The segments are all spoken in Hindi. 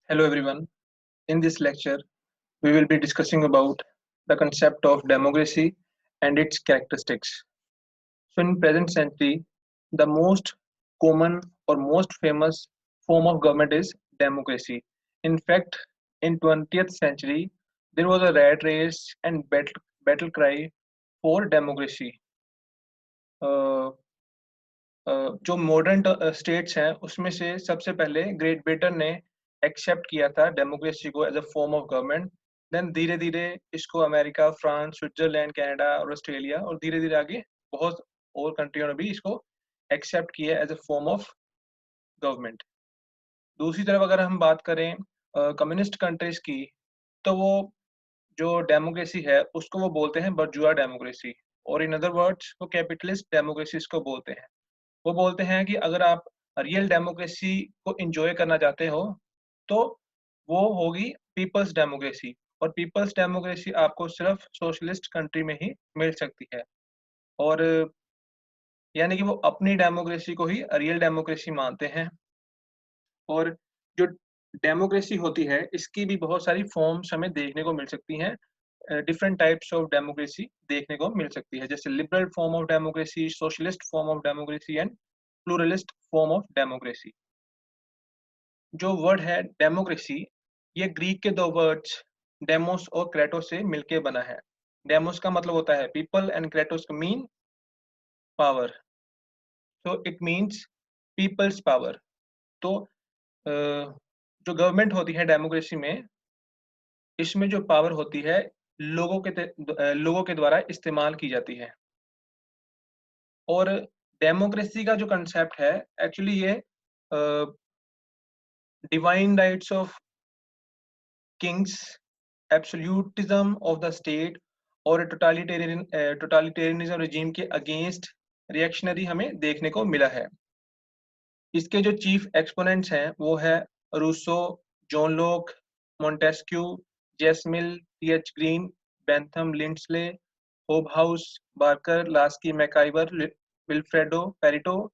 Hello everyone. In this lecture, we will be discussing about the concept of democracy and its characteristics. So in present century, the most common or most famous form of government is democracy. In fact, in 20th century, there was a rat race and battle cry for democracy. Uh, जो मॉडर्न स्टेट्स हैं उसमें से सबसे पहले ग्रेट ब्रिटेन ने एक्सेप्ट किया था डेमोक्रेसी को as a form of government. Then धीरे धीरे इसको अमेरिका, फ्रांस, स्विट्जरलैंड, कनाडा और ऑस्ट्रेलिया और धीरे धीरे आगे बहुत और कंट्रियों ने भी इसको एक्सेप्ट किया as a form of government. दूसरी तरफ अगर हम बात करें कम्युनिस्ट कंट्रीज की, तो वो जो डेमोक्रेसी है उसको वो बोलते हैं बर्जुआ डेमोक्रेसी, और इन अदर वर्ड्स वो कैपिटलिस्ट डेमोक्रेसी इसको बोलते हैं। वो बोलते हैं कि अगर आप रियल डेमोक्रेसी को एंजॉय करना चाहते हो तो वो होगी पीपल्स डेमोक्रेसी, और पीपल्स डेमोक्रेसी आपको सिर्फ सोशलिस्ट कंट्री में ही मिल सकती है। और यानी कि वो अपनी डेमोक्रेसी को ही रियल डेमोक्रेसी मानते हैं। और जो डेमोक्रेसी होती है इसकी भी बहुत सारी फॉर्म्स हमें देखने को मिल सकती हैं। डिफरेंट टाइप्स ऑफ डेमोक्रेसी देखने को मिल सकती है, जैसे liberal form of democracy, socialist form of democracy and pluralist form of democracy. जो वर्ड है डेमोक्रेसी, ये ग्रीक के दो वर्ड्स डेमोस और क्रेटोस से मिलके बना है। डेमोस का मतलब होता है पीपल एंड क्रेटोस का mean power, so it means peoples power. तो जो गवर्नमेंट होती है डेमोक्रेसी में, इसमें जो पावर होती है लोगों के द्वारा इस्तेमाल की जाती है। और डेमोक्रेसी का जो कंसेप्ट है एक्चुअली ये divine rights of Kings, absolutism of the state और टोटालिटेरियनिज्म रिजीम के अगेंस्ट रिएक्शनरी हमें देखने को मिला है। इसके जो चीफ एक्सपोनेंट्स हैं वो है Rousseau, John Locke, Montesquieu, J S Mill, T H. Green, Bentham, Lindsay, Hobhouse, Barker, Laski, MacIver, Vilfredo Pareto,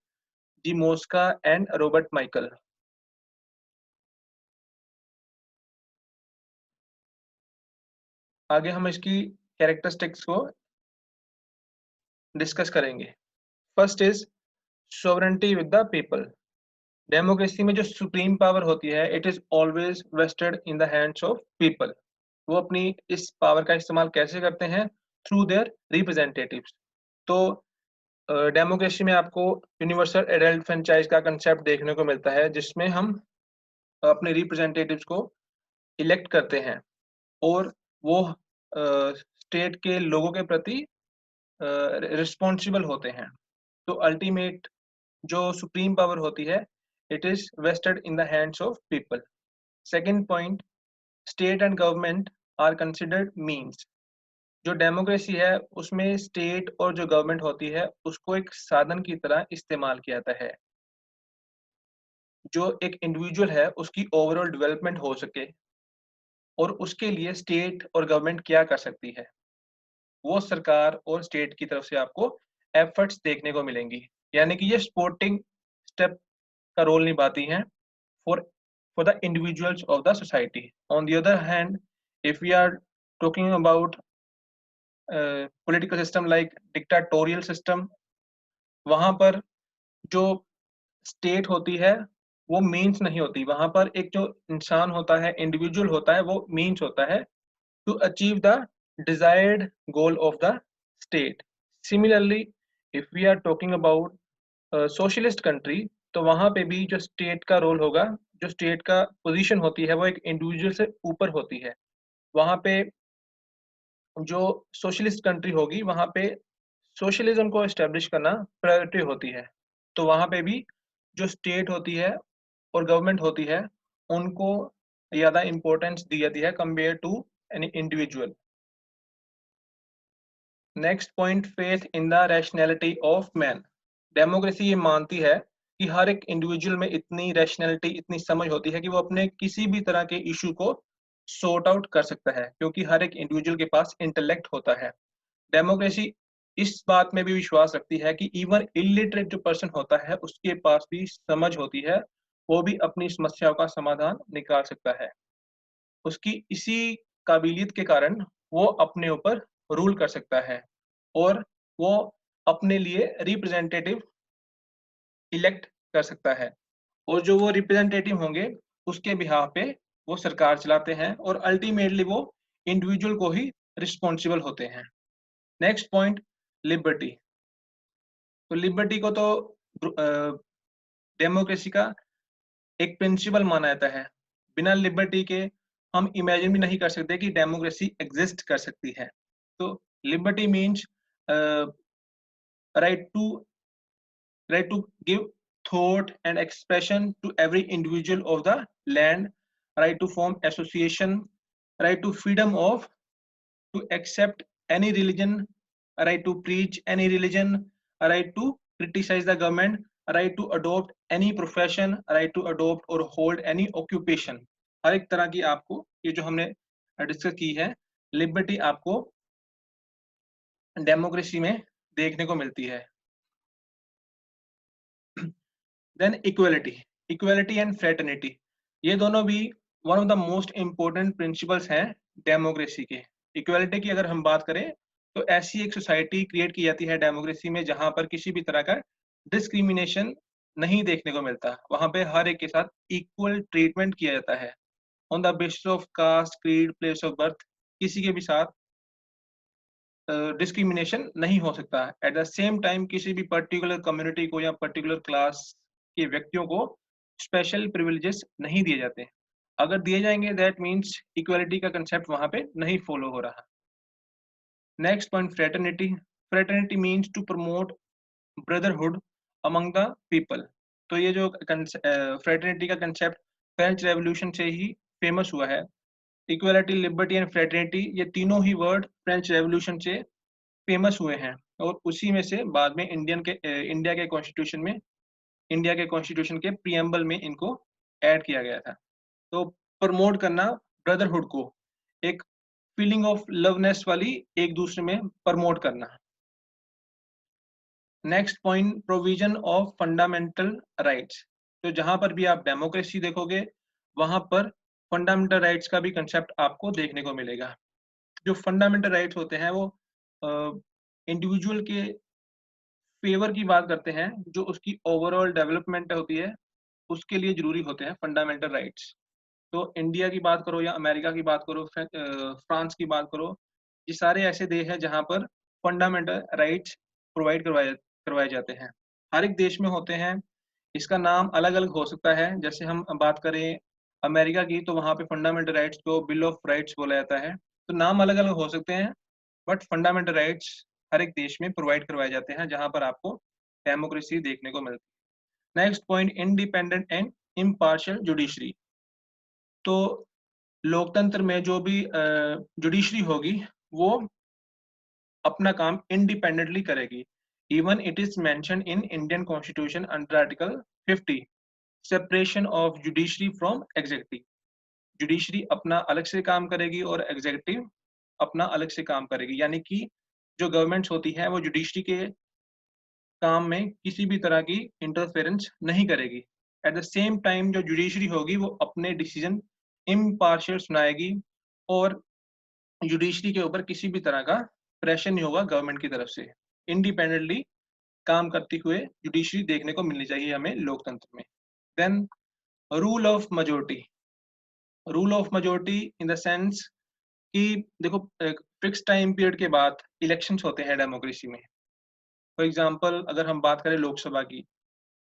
G Mosca and Robert Michels. आगे हम इसकी कैरेक्टरिस्टिक्स को डिस्कस करेंगे। First is sovereignty with the people. Democracy में जो सुप्रीम पावर होती है it is always vested in the hands of people. वो अपनी इस पावर का इस्तेमाल कैसे करते हैं? Through their representatives. तो डेमोक्रेसी में आपको यूनिवर्सल एडल्ट फ्रेंचाइज का कंसेप्ट देखने को मिलता है, जिसमें हम अपने रिप्रेजेंटेटिव्स को इलेक्ट करते हैं और वो स्टेट के लोगों के प्रति रिस्पॉन्सिबल होते हैं। तो अल्टीमेट जो सुप्रीम पावर होती है it is vested in the hands of people. Second point, state and government are considered means. जो डेमोक्रेसी है उसमें स्टेट और जो गवर्नमेंट होती है उसको एक साधन की तरह इस्तेमाल किया जाता है। जो एक इंडिविजुअल है उसकी ओवरऑल डेवलपमेंट हो सके और उसके लिए स्टेट और गवर्नमेंट क्या कर सकती है, वो सरकार और स्टेट की तरफ से आपको एफर्ट्स देखने को मिलेंगी। यानी कि ये सपोर्टिंग स्टेप का रोल निभाती हैं for for the individuals of the society. On the other hand, if we are talking about political system like dictatorial system, वहां पर जो स्टेट होती है वो मीन्स नहीं होती, वहां पर एक जो इंसान होता है, इंडिविजुअल होता है, वो मीन्स होता है to achieve the desired goal of the state. Similarly, if we are talking about socialist country, तो वहां पे भी जो स्टेट का रोल होगा, जो स्टेट का पोजीशन होती है वो एक इंडिविजुअल से ऊपर होती है। वहां पे जो सोशलिस्ट कंट्री होगी वहां पे सोशलिज्म को एस्टेब्लिश करना प्रायोरिटी होती है। तो वहां पे भी जो स्टेट होती है और गवर्नमेंट होती है उनको ज़्यादा इम्पोर्टेंस दी जाती है compare to any individual. Next point, faith in the rationality of man. Democracy ये मानती है कि हर एक इंडिविजुअल में इतनी रैशनैलिटी, इतनी समझ होती है कि वो अपने किसी भी तरह के इशू को सॉर्ट आउट कर सकता है, क्योंकि हर एक इंडिविजुअल के पास इंटेलेक्ट होता है। डेमोक्रेसी इस बात में भी विश्वास रखती है कि इवन इलिटरेट जो पर्सन होता है उसके पास भी समझ होती है वो भी अपनी समस्याओं का समाधान निकाल सकता है। उसकी इसी काबिलियत के कारण वो अपने ऊपर रूल कर सकता है और वो अपने लिए रिप्रेजेंटेटिव इलेक्ट कर सकता है, और जो वो रिप्रेजेंटेटिव होंगे उसके बिहाफ पे वो सरकार चलाते हैं और अल्टीमेटली वो इंडिविजुअल को ही रिस्पॉन्सिबल होते हैं। Next point, liberty. तो लिबर्टी को तो डेमोक्रेसी का एक प्रिंसिपल माना जाता है। बिना लिबर्टी के हम इमेजिन भी नहीं कर सकते कि डेमोक्रेसी एग्जिस्ट कर सकती है। तो liberty means right to give thought and expression to every individual of the land, right to form association, right to freedom of to accept any religion, right to preach any religion, right to criticize the government, right to adopt any profession, right to adopt or hold any occupation। हर एक तरह की आपको ये जो हमने डिस्कस की है लिबर्टी आपको डेमोक्रेसी में देखने को मिलती है। देन इक्वलिटी एंड फ्रेटर्निटी, ये दोनों भी one of the most important principles हैं डेमोक्रेसी के। इक्वलिटी की अगर हम बात करें तो ऐसी एक सोसाइटी क्रिएट की जाती है डेमोक्रेसी में जहां पर किसी भी तरह का डिस्क्रिमिनेशन नहीं देखने को मिलता। वहां पे हर एक के साथ इक्वल ट्रीटमेंट किया जाता है on the basis of caste, creed, place of birth. किसी के भी साथ डिस्क्रिमिनेशन नहीं हो सकता। एट द सेम टाइम किसी भी पर्टिकुलर कम्युनिटी को या पर्टिकुलर क्लास के व्यक्तियों को स्पेशल प्रिविलेजेस नहीं दिए जाते। अगर दिए जाएंगे दैट मीन्स इक्वालिटी का कंसेप्ट वहां पे नहीं फॉलो हो रहा। Next point, fraternity. Fraternity means to promote brotherhood among the people. तो ये जो फ्रेटर्निटी का कंसेप्ट फ्रेंच रेवोल्यूशन से ही फेमस हुआ है। इक्वालिटी, लिबर्टी एंड फ्रेटर्निटी, ये तीनों ही वर्ड फ्रेंच रेवोल्यूशन से फेमस हुए हैं और उसी में से बाद में इंडिया के कॉन्स्टिट्यूशन के प्रीएम्बल में इनको ऐड किया गया था। तो प्रमोट करना ब्रदरहुड को, एक फीलिंग ऑफ लवनेस वाली एक दूसरे में प्रमोट करना। Next point, provision of fundamental rights. तो जहां पर भी आप डेमोक्रेसी देखोगे वहां पर फंडामेंटल राइट्स का भी कंसेप्ट आपको देखने को मिलेगा। जो फंडामेंटल राइट्स होते हैं वो इंडिविजुअल के फेवर की बात करते हैं, जो उसकी ओवरऑल डेवलपमेंट होती है उसके लिए जरूरी होते हैं फंडामेंटल राइट्स। तो इंडिया की बात करो या अमेरिका की बात करो, फ्रांस की बात करो, ये सारे ऐसे देश हैं जहां पर फंडामेंटल राइट्स प्रोवाइड करवाए जाते हैं। हर एक देश में होते हैं, इसका नाम अलग अलग हो सकता है। जैसे हम बात करें अमेरिका की तो वहाँ पे फंडामेंटल राइट्स को बिल ऑफ राइट्स बोला जाता है। तो नाम अलग अलग हो सकते हैं बट फंडामेंटल राइट्स हर एक देश में प्रोवाइड करवाए जाते हैं जहां पर आपको डेमोक्रेसी देखने को मिलती है। Next point, independent and impartial judiciary. तो लोकतंत्र में जो भी जुडिशरी होगी वो अपना काम इंडिपेंडेंटली करेगी। Even it is mention in Indian constitution under article 50, separation of judiciary from executive. Judiciary अपना अलग से काम करेगी और एग्जीक्यूटिव अपना अलग से काम करेगी, यानी कि जो गवर्नमेंट्स होती है वो जुडिशरी के काम में किसी भी तरह की इंटरफेरेंस नहीं करेगी। एट द सेम टाइम जो जुडिशरी होगी वो अपने डिसीजन इम्पार्शियल सुनाएगी और जुडिशरी के ऊपर किसी भी तरह का प्रेशर नहीं होगा गवर्नमेंट की तरफ से। इंडिपेंडेंटली काम करती हुए जुडिशरी देखने को मिलनी चाहिए हमें लोकतंत्र में। Then rule of majority. Rule of majority in the sense कि देखो फिक्स टाइम पीरियड के बाद इलेक्शंस होते हैं डेमोक्रेसी में। फॉर एग्जांपल अगर हम बात करें लोकसभा की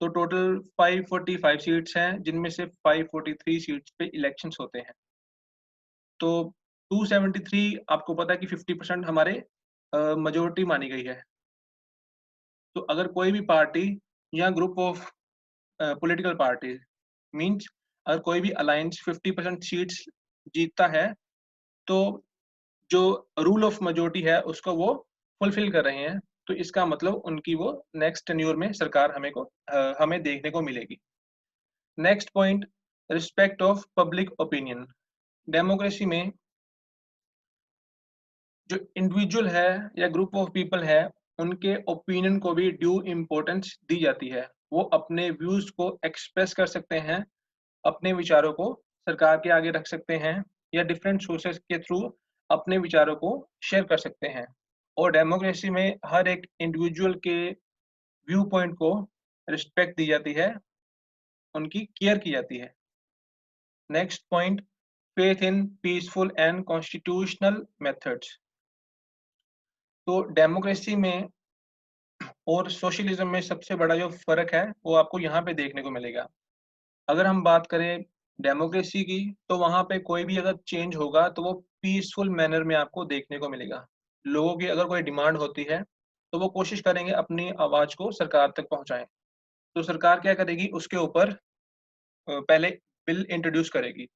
तो टोटल 545 सीट्स हैं जिनमें से 543 सीट्स पे इलेक्शंस होते हैं। तो 273 आपको पता है कि 50% हमारे मेजोरिटी मानी गई है। तो अगर कोई भी पार्टी या group of political party means अगर कोई भी अलायंस 50% सीट्स जीतता है तो जो रूल ऑफ मेजोरिटी है उसको वो फुलफिल कर रहे हैं। तो इसका मतलब उनकी वो नेक्स्ट टेन्योर में सरकार हमें देखने को मिलेगी। Next point, respect of public opinion. Democracy में जो इंडिविजुअल है या ग्रुप ऑफ पीपल है उनके ओपिनियन को भी ड्यू इम्पोर्टेंस दी जाती है। वो अपने व्यूज को एक्सप्रेस कर सकते हैं अपने विचारों को सरकार के आगे रख सकते हैं या डिफरेंट सोर्सेस के थ्रू अपने विचारों को शेयर कर सकते हैं। और डेमोक्रेसी में हर एक इंडिविजुअल के व्यू पॉइंट को रिस्पेक्ट दी जाती है, उनकी केयर की जाती है। Next point, faith in peaceful and constitutional methods. तो डेमोक्रेसी में और सोशलिज्म में सबसे बड़ा जो फ़र्क है, वो आपको यहाँ पे देखने को मिलेगा। अगर हम बात करें डेमोक्रेसी की, तो वहाँ पे कोई भी अगर चेंज होगा, तो वो पीसफुल मैनर में आपको देखने को मिलेगा। लोगों की अगर कोई डिमांड होती है, तो वो कोशिश करेंगे अपनी आवाज़ को सरकार तक पहुँचाएँ। तो सरकार क्या करेगी, उसके ऊपर पहले बिल इंट्रोड्यूस करेगी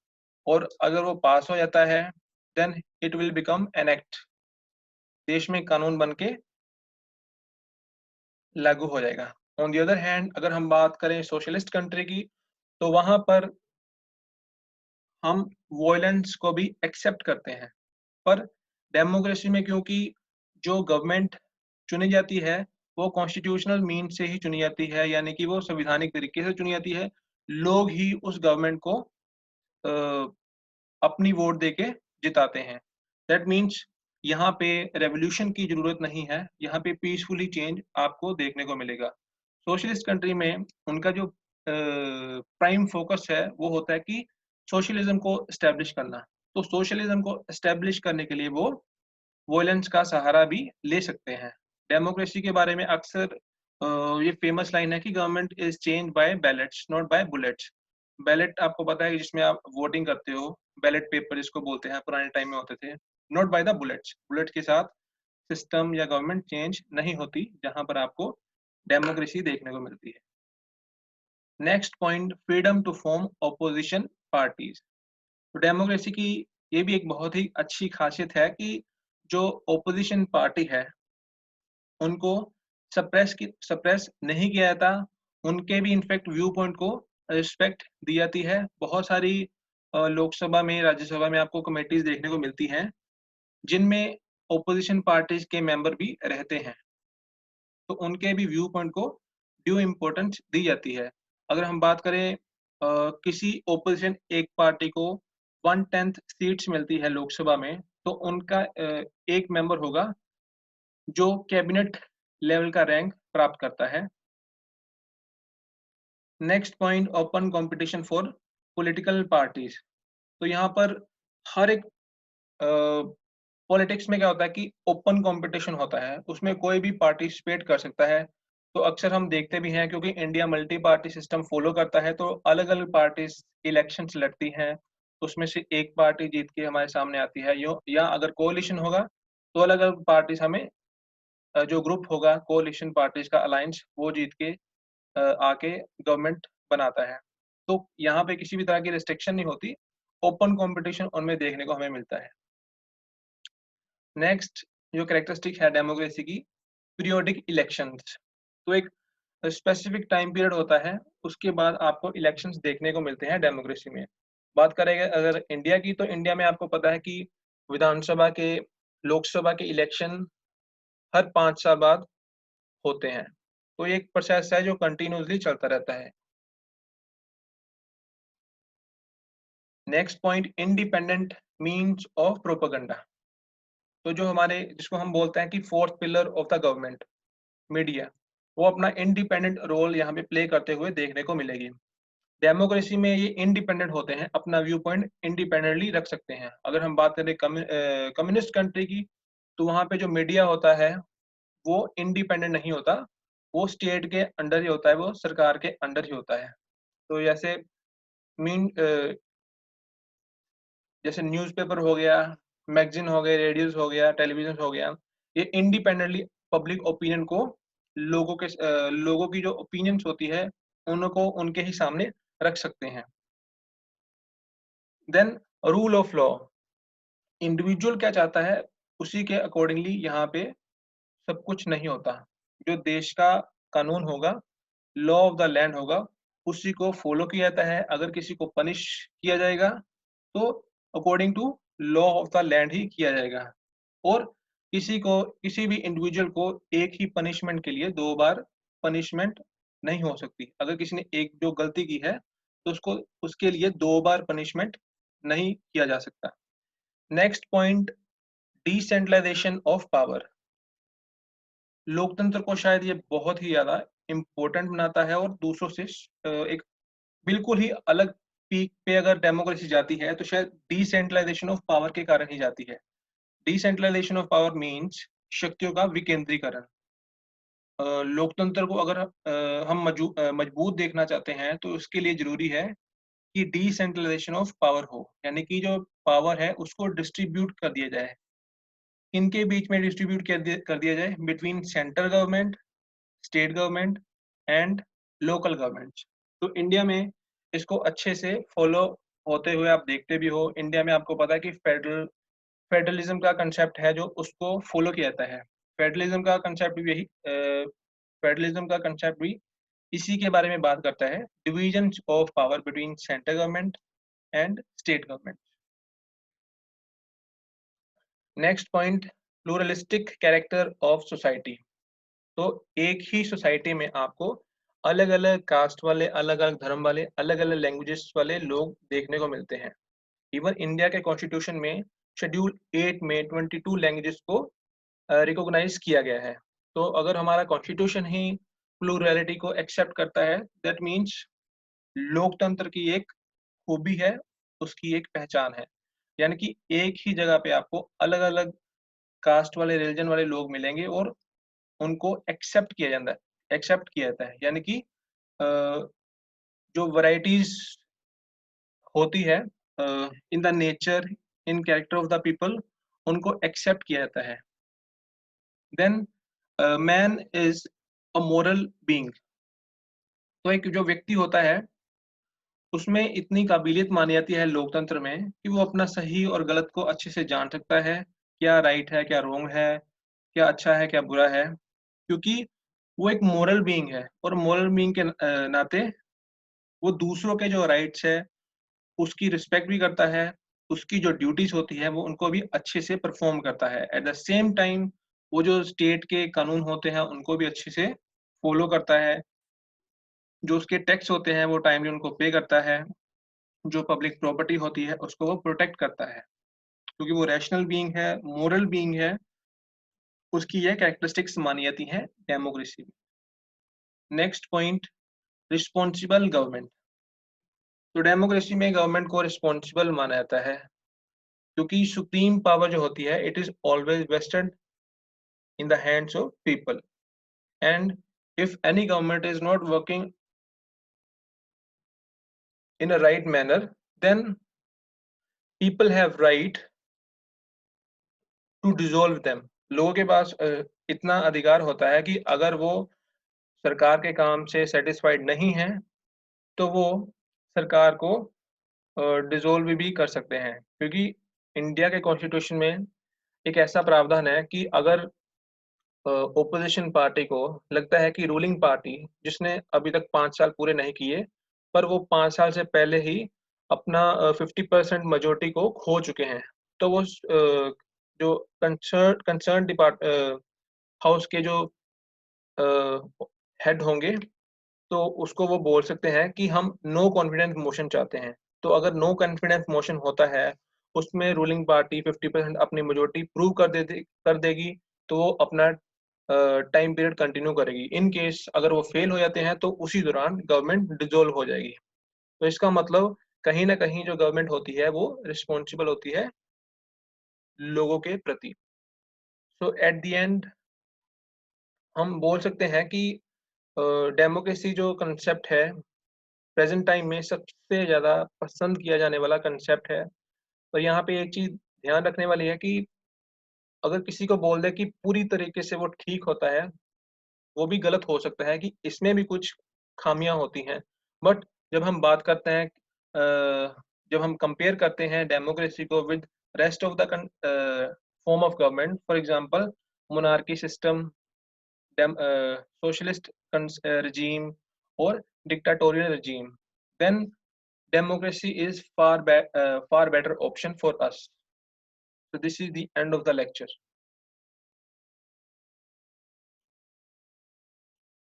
और अगर वो पास हो जाता है, then it will become an act. देश में कानून बन के लागू हो जाएगा। ऑन द अदर हैंड अगर हम बात करें सोशलिस्ट कंट्री की, तो वहाँ पर हम वॉयलेंस को भी एक्सेप्ट करते हैं। पर डेमोक्रेसी में क्योंकि जो गवर्नमेंट चुनी जाती है, वो कॉन्स्टिट्यूशनल मीन्स से ही चुनी जाती है, यानी कि वो संवैधानिक तरीके से चुनी जाती है। लोग ही उस गवर्नमेंट को अ, अपनी वोट देके जिताते हैं। दैट मीन्स यहाँ पे रेवोल्यूशन की ज़रूरत नहीं है, यहाँ पे पीसफुली चेंज आपको देखने को मिलेगा। सोशलिस्ट कंट्री में उनका जो प्राइम फोकस है, वो होता है कि सोशलिज्म को एस्टैब्लिश करना। तो सोशलिज्म को एस्टैब्लिश करने के लिए वो वॉयलेंस का सहारा भी ले सकते हैं। डेमोक्रेसी के बारे में अक्सर ये फेमस लाइन है कि government is changed by ballots not by bullets. Ballot आपको पता है कि जिसमें आप वोटिंग करते हो, बैलेट पेपर जिसको बोलते हैं, पुराने टाइम में होते थे। Not by the bullets, bullet के साथ सिस्टम या गवर्नमेंट चेंज नहीं होती, जहाँ पर आपको डेमोक्रेसी देखने को मिलती है। Next point, freedom to form opposition parties. तो डेमोक्रेसी की ये भी एक बहुत ही अच्छी खासियत है कि जो ऑपोजिशन पार्टी है, उनको सप्रेस नहीं किया जाता। उनके भी इनफैक्ट व्यू पॉइंट को रिस्पेक्ट दी जाती है। बहुत सारी लोकसभा में, राज्यसभा में आपको कमेटीज देखने को मिलती हैं, जिनमें ऑपोजिशन पार्टीज के मेंबर भी रहते हैं। तो उनके भी व्यू पॉइंट को ड्यू इम्पोर्टेंस दी जाती है। अगर हम बात करें किसी ऑपोजिशन एक पार्टी को 1/10 सीट्स मिलती है लोकसभा में, तो उनका एक मेंबर होगा जो कैबिनेट लेवल का रैंक प्राप्त करता है। Next point, open competition for political parties. तो यहाँ पर हर एक पॉलिटिक्स में क्या होता है कि ओपन कंपटीशन होता है, उसमें कोई भी पार्टिसिपेट कर सकता है। तो अक्सर हम देखते भी हैं, क्योंकि India multi party system follow करता है, तो अलग-अलग पार्टीज इलेक्शंस लड़ती हैं, उसमें से एक पार्टी जीत के हमारे सामने आती है। यो या अगर कोalition होगा, तो अलग-अलग पार्टीज हमें जो ग्रुप होगा कोalition पार्टीज का अलायंस, वो जीत के आके गवर्नमेंट बनाता है। तो यहाँ पे किसी भी तरह की रिस्ट्रिक्शन नहीं होती, ओपन कंपटीशन उनमें देखने को हमें मिलता है। नेक्स्ट जो कैरेक्टरिस्टिक है डेमोक्रेसी की, पीरियोडिक इलेक्शंस। तो एक स्पेसिफिक टाइम पीरियड होता है, उसके बाद आपको इलेक्शंस देखने को मिलते हैं डेमोक्रेसी में। बात करेंगे अगर इंडिया की, तो इंडिया में आपको पता है कि विधानसभा के, लोकसभा के इलेक्शन हर 5 साल बाद होते हैं। तो ये एक प्रोसेस है जो कंटिन्यूअसली चलता रहता है। Next point, independent means of propaganda. तो जो हमारे, जिसको हम बोलते हैं कि fourth pillar of the government, media, वो अपना इंडिपेंडेंट रोल यहाँ पे प्ले करते हुए देखने को मिलेगी। डेमोक्रेसी में ये इंडिपेंडेंट होते हैं, अपना व्यू पॉइंट इंडिपेंडेंटली रख सकते हैं। अगर हम बात करें कम्युनिस्ट कंट्री की, तो वहाँ पे जो मीडिया होता है, वो इंडिपेंडेंट नहीं होता, वो स्टेट के अंडर ही होता है, वो सरकार के अंडर ही होता है। तो मीन जैसे न्यूज़पेपर हो गया, मैगज़ीन हो गए, रेडियोज़ हो गया, टेलीविज़न हो गया, ये इंडिपेंडेंटली पब्लिक ओपिनियन को, लोगों की जो ओपिनियंस होती है, उनको उनके ही सामने रख सकते हैं। Then rule of law, individual क्या चाहता है, उसी के अकॉर्डिंगली यहाँ पे सब कुछ नहीं होता। जो देश का कानून होगा, लॉ ऑफ द लैंड होगा, उसी को फॉलो किया जाता है। अगर किसी को पनिश किया जाएगा, तो according to law of the land ही किया जाएगा। और किसी भी इंडिविजुअल को एक ही पनिशमेंट के लिए 2 बार पनिशमेंट नहीं हो सकती। अगर किसी ने एक जो गलती की है, तो उसको उसके लिए 2 बार पनिशमेंट नहीं किया जा सकता। Next point, decentralisation of power. लोकतंत्र को शायद ये बहुत ही ज्यादा इम्पोर्टेंट बनाता है, और दूसरों से एक बिल्कुल ही अलग पीक पे अगर डेमोक्रेसी जाती है तो शायद डिसेंट्रलाइजेशन ऑफ पावर के कारण ही जाती है। डिसेंट्रलाइजेशन ऑफ पावर मीन्स शक्तियों का विकेंद्रीकरण। लोकतंत्र को अगर हम मजबूत देखना चाहते हैं तो उसके लिए जरूरी है कि डिसेंट्रलाइजेशन ऑफ पावर हो, यानी कि जो पावर है उसको डिस्ट्रीब्यूट कर दिया जाए। इनके बीच में डिस्ट्रीब्यूट कर दिया जाए between central government, state government and local government. तो इंडिया में इसको अच्छे से फॉलो होते हुए आप देखते भी हो। इंडिया में आपको पता है कि फेडरलिज्म का कंसेप्ट है जो उसको फॉलो किया जाता है। फेडरलिज्म का कंसेप्ट भी यही फेडरलिज्म का कंसेप्ट भी इसी के बारे में बात करता है, division of power between central government and state government. Next point, pluralistic character of society. तो एक ही सोसाइटी में आपको अलग अलग कास्ट वाले, अलग अलग धर्म वाले, अलग अलग लैंग्वेजेस वाले लोग देखने को मिलते हैं। इवन इंडिया के कॉन्स्टिट्यूशन में शेड्यूल 8 में 22 लैंग्वेजेस को रिकॉग्नाइज किया गया है। तो अगर हमारा कॉन्स्टिट्यूशन ही प्लूरलिटी को एक्सेप्ट करता है, दैट मीन्स लोकतंत्र की एक खूबी है, उसकी एक पहचान है। यानी कि एक ही जगह पे आपको अलग अलग कास्ट वाले, रिलीजन वाले लोग मिलेंगे और उनको एक्सेप्ट किया जाता है। यानी कि जो वैरायटीज होती है in the nature, in character of the people, उनको एक्सेप्ट किया जाता है। Then man is a moral being. तो एक जो व्यक्ति होता है उसमें इतनी काबिलियत मानी जाती है लोकतंत्र में कि वो अपना सही और गलत को अच्छे से जान सकता है, क्या राइट है, क्या रॉन्ग है, क्या अच्छा है, क्या बुरा है, क्योंकि वो एक मोरल बीइंग है। और मोरल बीइंग के नाते वो दूसरों के जो राइट्स है उसकी रिस्पेक्ट भी करता है, उसकी जो ड्यूटीज होती है वो उनको भी अच्छे से परफॉर्म करता है। एट द सेम टाइम वो जो स्टेट के कानून होते हैं उनको भी अच्छे से फॉलो करता है, जो उसके टैक्स होते हैं वो टाइमली उनको पे करता है, जो पब्लिक प्रॉपर्टी होती है उसको वो प्रोटेक्ट करता है, क्योंकि वो रैशनल बीइंग है, मोरल बीइंग है। उसकी ये कैरेक्टरिस्टिक्स मानी जाती हैं डेमोक्रेसी में। Next point, responsible government. तो डेमोक्रेसी में गवर्नमेंट को रिस्पॉन्सिबल माना जाता है, क्योंकि सुप्रीम पावर जो होती है it is always vested in the hands of people, and if any government is not working in a right manner, then people have right to dissolve them। लोगों के पास इतना अधिकार होता है कि अगर वो सरकार के काम से सेटिस्फाइड नहीं है तो वो सरकार को डिसॉल्व भी कर सकते हैं। क्योंकि इंडिया के कॉन्स्टिट्यूशन में एक ऐसा प्रावधान है कि अगर ओपोजिशन पार्टी को लगता है कि रूलिंग पार्टी, जिसने अभी तक 5 साल पूरे नहीं किए पर वो 5 साल से पहले ही अपना 50% मेजोरिटी को खो चुके हैं, तो वो जो कंसर्न डिपार्ट हाउस के जो हेड होंगे तो उसको वो बोल सकते हैं कि हम नो कॉन्फिडेंस मोशन चाहते हैं। तो अगर नो कॉन्फिडेंस मोशन होता है, उसमें रूलिंग पार्टी 50% अपनी मेजोरिटी प्रूव कर देगी, तो वो अपना टाइम पीरियड कंटिन्यू करेगी। इन केस अगर वो फेल हो जाते हैं तो उसी दौरान गवर्नमेंट डिसॉल्व हो जाएगी। तो इसका मतलब कहीं ना कहीं जो गवर्नमेंट होती है वो रिस्पॉन्सिबल होती है लोगों के प्रति। सो एट द एंड हम बोल सकते हैं कि डेमोक्रेसी जो कंसेप्ट है प्रेजेंट टाइम में सबसे ज़्यादा पसंद किया जाने वाला कंसेप्ट है। और यहाँ पे एक चीज़ ध्यान रखने वाली है कि अगर किसी को बोल दे कि पूरी तरीके से वो ठीक होता है, वो भी गलत हो सकता है कि इसमें भी कुछ खामियां होती हैं। बट जब हम बात करते हैं जब हम कंपेयर करते हैं डेमोक्रेसी को with rest of the form of government, for example monarchy system, socialist regime or dictatorial regime, then democracy is far better option for us. So this is the end of the lecture.